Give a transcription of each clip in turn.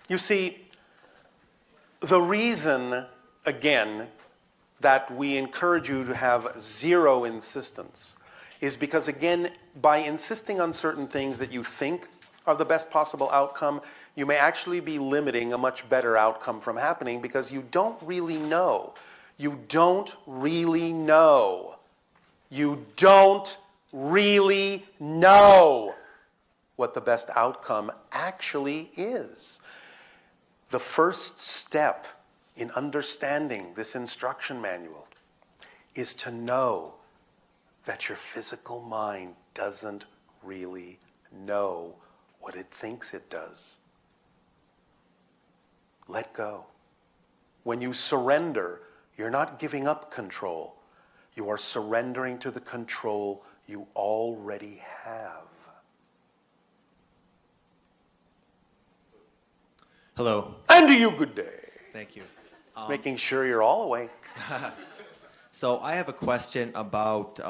You see, the reason, again, that we encourage you to have zero insistence is because, again, by insisting on certain things that you think are the best possible outcome, you may actually be limiting a much better outcome from happening because you don't really know. You don't really know. You don't really know what the best outcome actually is. The first step in understanding this instruction manual is to know that your physical mind doesn't really know what it thinks it does. Let go. When you surrender, you're not giving up control. You are surrendering to the control you already have. Hello. And to you, good day. Thank you. Just making sure you're all awake. So I have a question about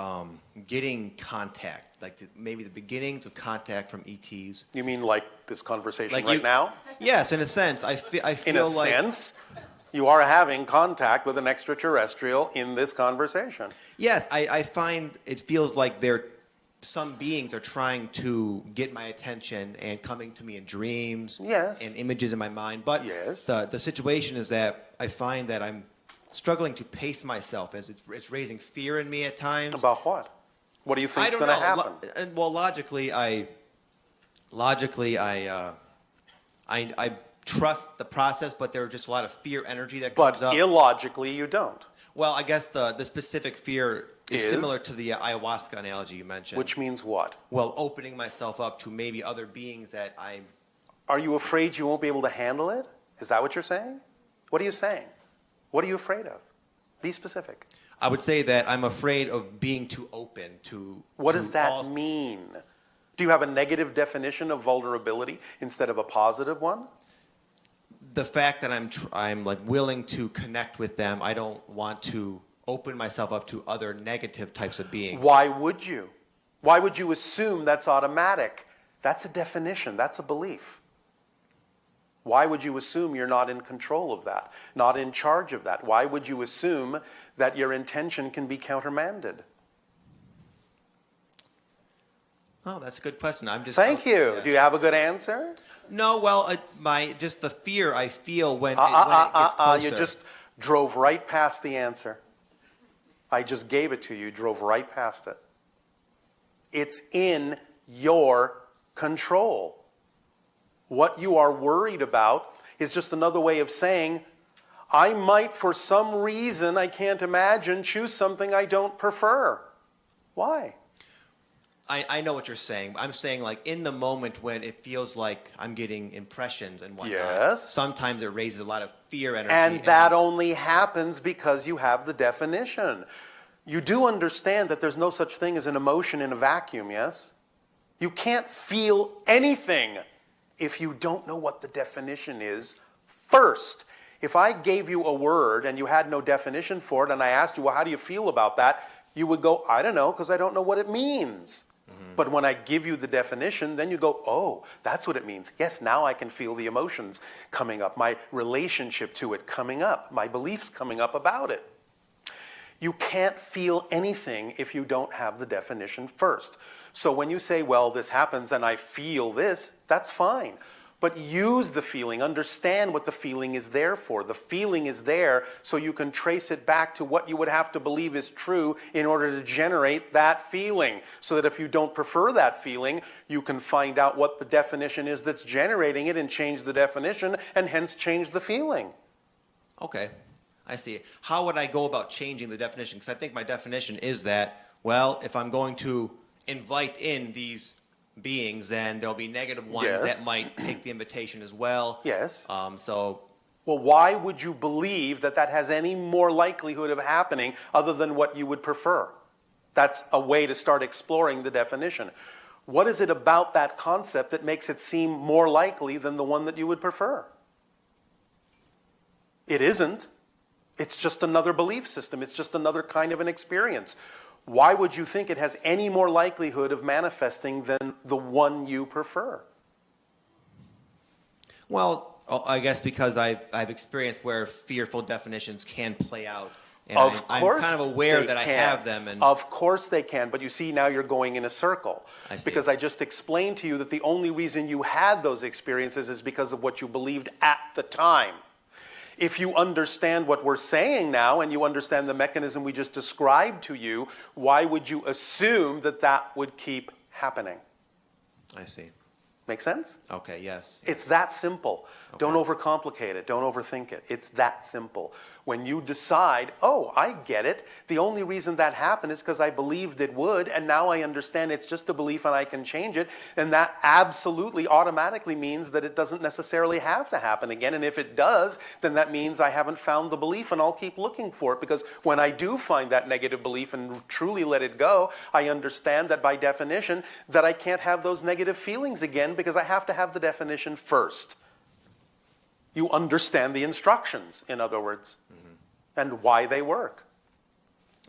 getting contact, like maybe the beginnings of contact from ETs. You mean like this conversation Like right you- now? Yes, in a sense. I feel In a like sense, you are having contact with an extraterrestrial in this conversation. yes, I find it feels like some beings are trying to get my attention and coming to me in dreams Yes. and images in my mind. But Yes. the situation is that I find that I'm struggling to pace myself as it's raising fear in me at times. About what? What do you think I is don't going to know. happen? Well, logically, I trust the process, but there are just a lot of fear energy that comes But up. illogically, you don't. Well, I guess the specific fear is Is? similar to the ayahuasca analogy you mentioned. Which means what? Well, opening myself up to maybe other beings that I'm. Are you afraid you won't be able to handle it? Is that what you're saying? What are you saying? What are you afraid of? Be specific. I would say that I'm afraid of being too open to. What to does that all- mean? Do you have a negative definition of vulnerability instead of a positive one? The fact that I'm like willing to connect with them, I don't want to open myself up to other negative types of beings. Why would you? Why would you assume that's automatic? That's a definition. That's a belief. Why would you assume you're not in control of that, not in charge of that? Why would you assume that your intention can be countermanded? Oh, that's a good question. I'm just. Thank you. Yeah. Do you have a good answer? No, well, just the fear I feel when it gets closer. You just drove right past the answer. I just gave it to you, drove right past it. It's in your control. What you are worried about is just another way of saying, I might, for some reason I can't imagine, choose something I don't prefer. Why? I know what you're saying. I'm saying like in the moment when it feels like I'm getting impressions and whatnot. Yes. Sometimes it raises a lot of fear energy. And that only happens because you have the definition. You do understand that there's no such thing as an emotion in a vacuum, yes? You can't feel anything if you don't know what the definition is first. If I gave you a word and you had no definition for it and I asked you, well, how do you feel about that? You would go, I don't know, because I don't know what it means. But when I give you the definition, then you go, oh, that's what it means. Yes, now I can feel the emotions coming up, my relationship to it coming up, my beliefs coming up about it. You can't feel anything if you don't have the definition first. So when you say, well, this happens and I feel this, that's fine. But use the feeling, understand what the feeling is there for. The feeling is there so you can trace it back to what you would have to believe is true in order to generate that feeling. So that if you don't prefer that feeling, you can find out what the definition is that's generating it and change the definition and hence change the feeling. Okay, I see. How would I go about changing the definition? Because I think my definition is that, well, if I'm going to invite in these beings, then there'll be negative ones Yes. that might take the invitation as well. Yes. So Well, why would you believe that that has any more likelihood of happening other than what you would prefer? That's a way to start exploring the definition. What is it about that concept that makes it seem more likely than the one that you would prefer? It isn't. It's just another belief system. It's just another kind of an experience. Why would you think it has any more likelihood of manifesting than the one you prefer? well, Oh, I guess because I've experienced where fearful definitions can play out. And Of I'm course kind of aware they that I can. have them. And Of course they can, but you see now you're going in a circle. I see. Because I just explained to you that the only reason you had those experiences is because of what you believed at the time. If you understand what we're saying now and you understand the mechanism we just described to you, why would you assume that that would keep happening? I see. Make sense? Okay, yes. It's that simple. Okay. Don't overcomplicate it. Don't overthink it. It's that simple. When you decide, oh, I get it. The only reason that happened is because I believed it would, and now I understand it's just a belief and I can change it. And that absolutely automatically means that it doesn't necessarily have to happen again. And if it does, then that means I haven't found the belief and I'll keep looking for it. Because when I do find that negative belief and truly let it go, I understand that by definition that I can't have those negative feelings again because I have to have the definition first. You understand the instructions, in other words, and why they work.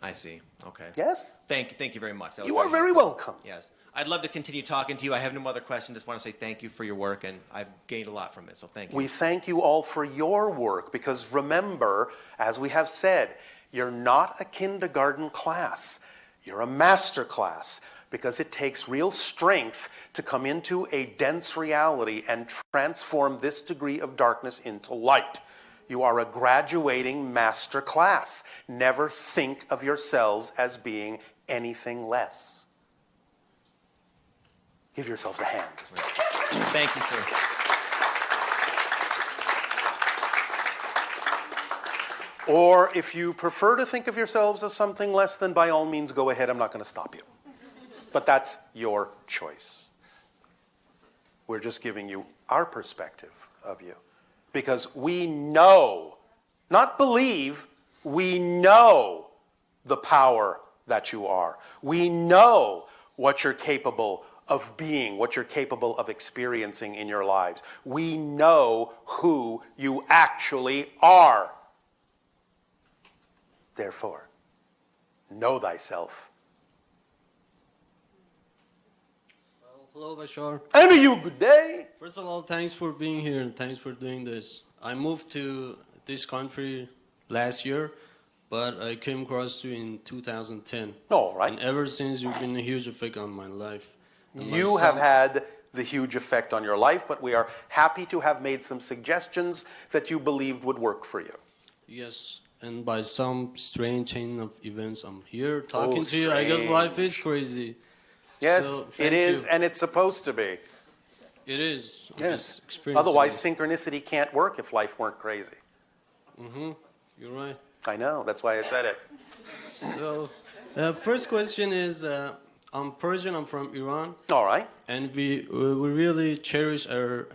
I see. Okay. Yes? Thank you very much. That was You are very helpful. welcome. Yes. I'd love to continue talking to you. I have no other questions. Just want to say thank you for your work, and I've gained a lot from it, so thank you. We thank you all for your work because remember, as we have said, you're not a kindergarten class. You're a master class because it takes real strength to come into a dense reality and transform this degree of darkness into light. You are a graduating master class. Never think of yourselves as being anything less. Give yourselves a hand. Thank you, sir. Or if you prefer to think of yourselves as something less, then by all means go ahead. I'm not going to stop you. But that's your choice. We're just giving you our perspective of you. Because we know, not believe, we know the power that you are. We know what you're capable of being, what you're capable of experiencing in your lives. We know who you actually are. Therefore, know thyself. Hello, Bashar. And to you, good day. First of all, thanks for being here and thanks for doing this. I moved to this country last year, but I came across you in 2010. All right. And ever since, you've been a huge effect on my life. And my You have son- had the huge effect on your life, but we are happy to have made some suggestions that you believed would work for you. Yes, and by some strange chain of events, I'm here talking to you. I guess strange. life is crazy. Yes, So, it thank is, you. and it's supposed to be. It is. I'm Yes. just experiencing Otherwise, it. synchronicity can't work if life weren't crazy. You're right. I know, that's why I said it. So, first question is, I'm Persian, I'm from Iran. All right. And we really cherish our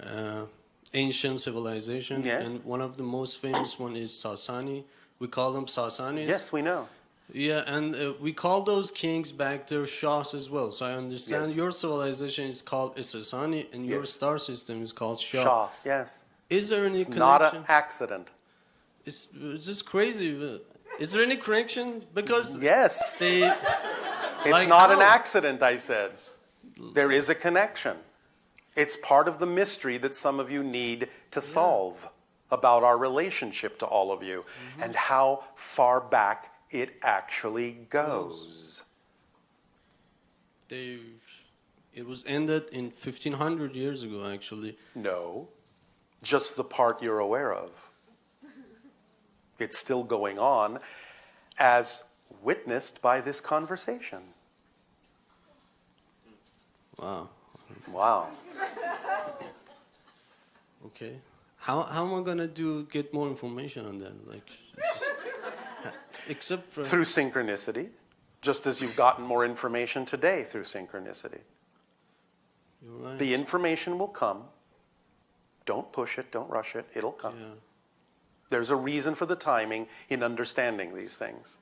ancient civilization. Yes. And one of the most famous one is Sasani. We call them Sasanis. Yes, we know. Yeah, and we call those kings back their shahs as well. So I understand Yes. your civilization is called Sasani and your Yes. star system is called Shah. Shah, yes. Is there any It's not connection? an accident. It's just crazy. Is there any connection? Because Yes. they... It's Like not an how? accident, I said. There is a connection. It's part of the mystery that some of you need to solve about our relationship to all of you and how far back it actually goes. It was ended in 1500 years ago, actually. No, just the part you're aware of. It's still going on as witnessed by this conversation. Wow. Wow. Okay. How am I gonna get more information on that? Like, just, except for Through synchronicity, just as you've gotten more information today through synchronicity. you're right. The information will come. Don't push it, don't rush it, it'll come. Yeah. There's a reason for the timing in understanding these things.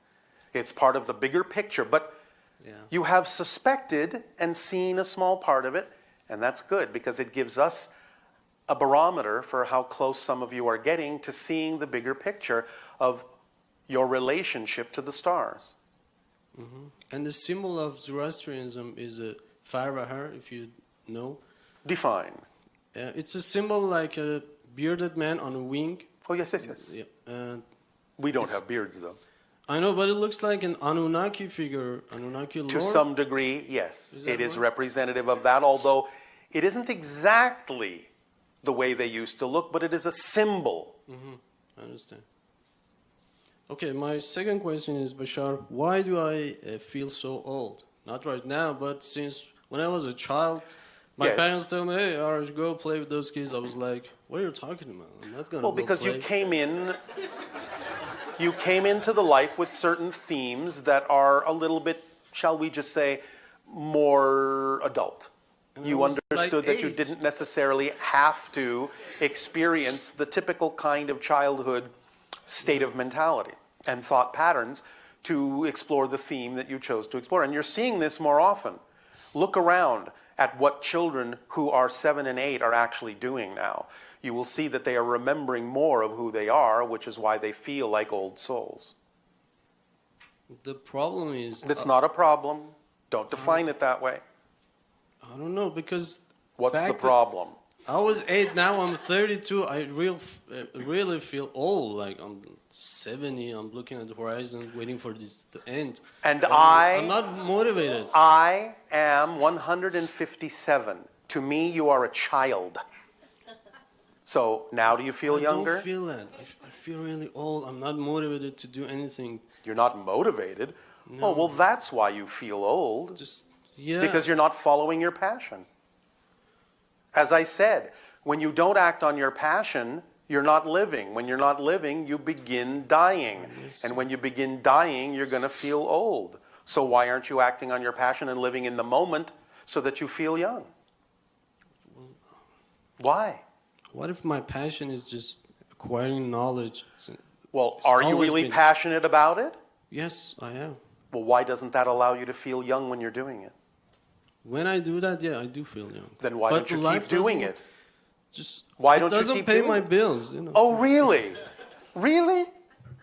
It's part of the bigger picture, but Yeah. you have suspected and seen a small part of it, and that's good because it gives us a barometer for how close some of you are getting to seeing the bigger picture of your relationship to the stars. And the symbol of Zoroastrianism is a Farvahar, if you know. Define. It's a symbol like a bearded man on a wing. Oh, yes, yes, yes. Yeah. We don't have beards, though. I know, but it looks like an Anunnaki figure, Anunnaki lord. To some degree, yes. Is that It is right? representative of that, although it isn't exactly the way they used to look, but it is a symbol. I understand. Okay, my second question is, Bashar, why do I feel so old? Not right now, but since when I was a child, my Yes. parents told me, hey, Arash, go play with those kids. I was like, what are you talking about? I'm not going to Well, go because play. you came into the life with certain themes that are a little bit, shall we just say, more adult. And I You was understood like that you 8. didn't necessarily have to experience the typical kind of childhood state of mentality and thought patterns to explore the theme that you chose to explore. And you're seeing this more often. Look around at what children who are 7 and 8 are actually doing now. You will see that they are remembering more of who they are, which is why they feel like old souls. The problem is, That's not a problem. Don't define it that way. I don't know, because What's the back problem? I was 8, now I'm 32. I really feel old, like I'm 70. I'm looking at the horizon, waiting for this to end. And I'm not motivated. I am 157. To me, you are a child. So now do you feel I younger? don't feel that. I feel really old. I'm not motivated to do anything. You're not motivated? No. Oh, well, that's why you feel old. Just, yeah. Because you're not following your passion. As I said, when you don't act on your passion, you're not living. When you're not living, you begin dying. Yes. And when you begin dying, you're going to feel old. So why aren't you acting on your passion and living in the moment so that you feel young? Why? What if my passion is just acquiring knowledge? Well, It's are you always really been- passionate about it? Yes, I am. Well, why doesn't that allow you to feel young when you're doing it? When I do that, yeah, I do feel young. Then why But don't you life keep doing doesn't- it? Just Why it don't you doesn't keep pay doing my it? bills, you know. Oh, really? Really?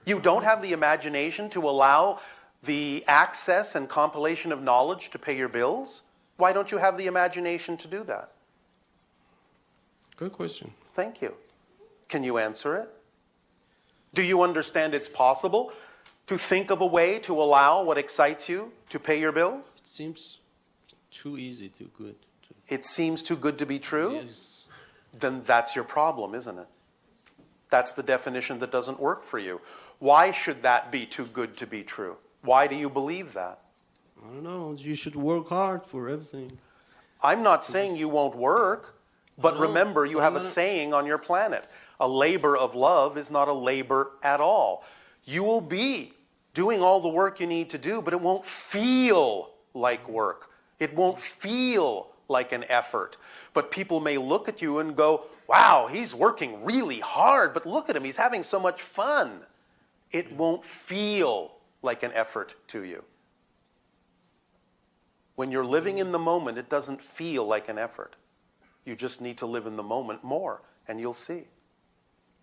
You don't have the imagination to allow the access and compilation of knowledge to pay your bills? Why don't you have the imagination to do that? Good question. Thank you. Can you answer it? Do you understand it's possible to think of a way to allow what excites you to pay your bills? It seems too easy, too good. It seems too good to be true? Yes. Then that's your problem, isn't it? That's the definition that doesn't work for you. Why should that be too good to be true? Why do you believe that? I don't know. You should work hard for everything. I'm not saying you won't work, but know, remember you but have a I'm not- saying on your planet. A labor of love is not a labor at all. You will be doing all the work you need to do, but it won't feel like work. It won't feel like an effort. But people may look at you and go, wow, he's working really hard, but look at him, he's having so much fun. It won't feel like an effort to you. When you're living in the moment, it doesn't feel like an effort. You just need to live in the moment more, and you'll see.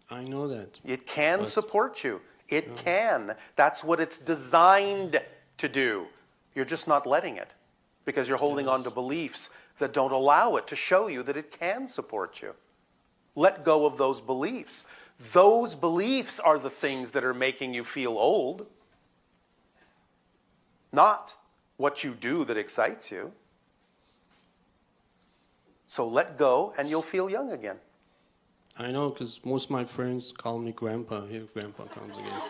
I know that. It can But- support you. It can. That's what it's designed to do. You're just not letting it because you're holding on to beliefs that don't allow it to show you that it can support you. Let go of those beliefs. Those beliefs are the things that are making you feel old, not what you do that excites you. So let go and you'll feel young again. I know, because most of my friends call me Grandpa. Here, Grandpa comes again.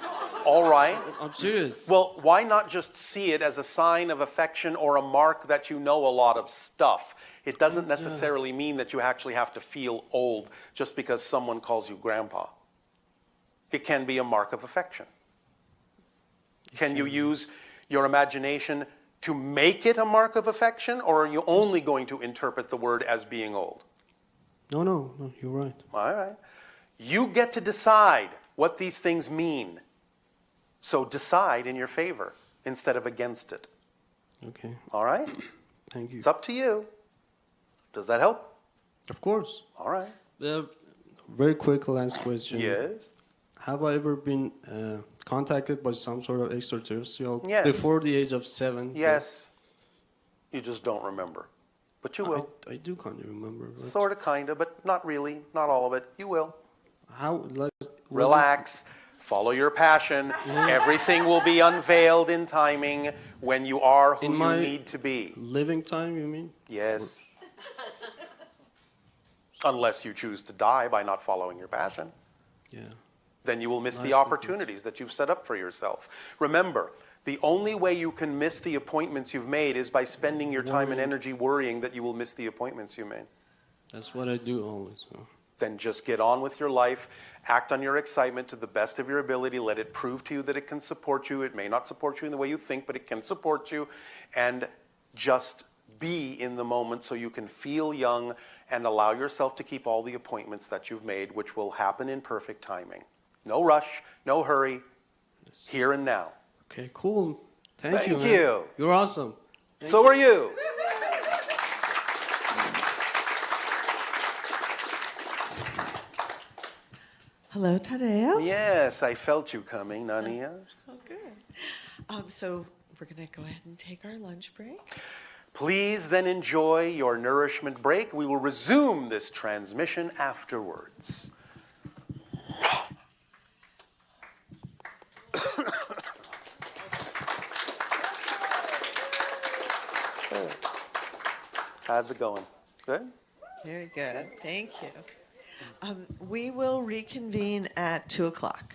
All right. I'm serious. Well, why not just see it as a sign of affection or a mark that you know a lot of stuff? It doesn't necessarily mean that you actually have to feel old just because someone calls you grandpa. It can be a mark of affection. Can you use your imagination to make it a mark of affection, or are you only going to interpret the word as being old? No, you're right. All right. You get to decide what these things mean. So decide in your favor instead of against it. Okay, All right? thank you. It's up to you. Does that help? Of course. All right. Very quick last question. Yes. Have I ever been contacted by some sort of extraterrestrial Yes. before the age of 7? Yes. You just don't remember. But you will. I do kind of remember. But Sort of, kind of, but not really. Not all of it. You will. How, like, was it Relax. Follow your passion. Everything will be unveiled in timing when you are who In you my- need to be. living time, you mean? Yes. Unless you choose to die by not following your passion. Yeah. Then you will miss the Nicely put. opportunities that you've set up for yourself. Remember, the only way you can miss the appointments you've made is by spending your time and Worrying. energy worrying that you will miss the appointments you made. That's what I do always. So. Then just get on with your life, act on your excitement to the best of your ability, let it prove to you that it can support you. It may not support you in the way you think, but it can support you. And just be in the moment so you can feel young and allow yourself to keep all the appointments that you've made, which will happen in perfect timing. No rush, no hurry, here and now. Okay, cool. Thank you. Thank man. you. You're awesome. So are you. Hello, Tadeo. Yes, I felt you coming, Nania. Oh, good. So we're going to go ahead and take our lunch break. Please then enjoy your nourishment break. We will resume this transmission afterwards. How's it going? Good? Very good. Thank you. We will reconvene at 2 o'clock.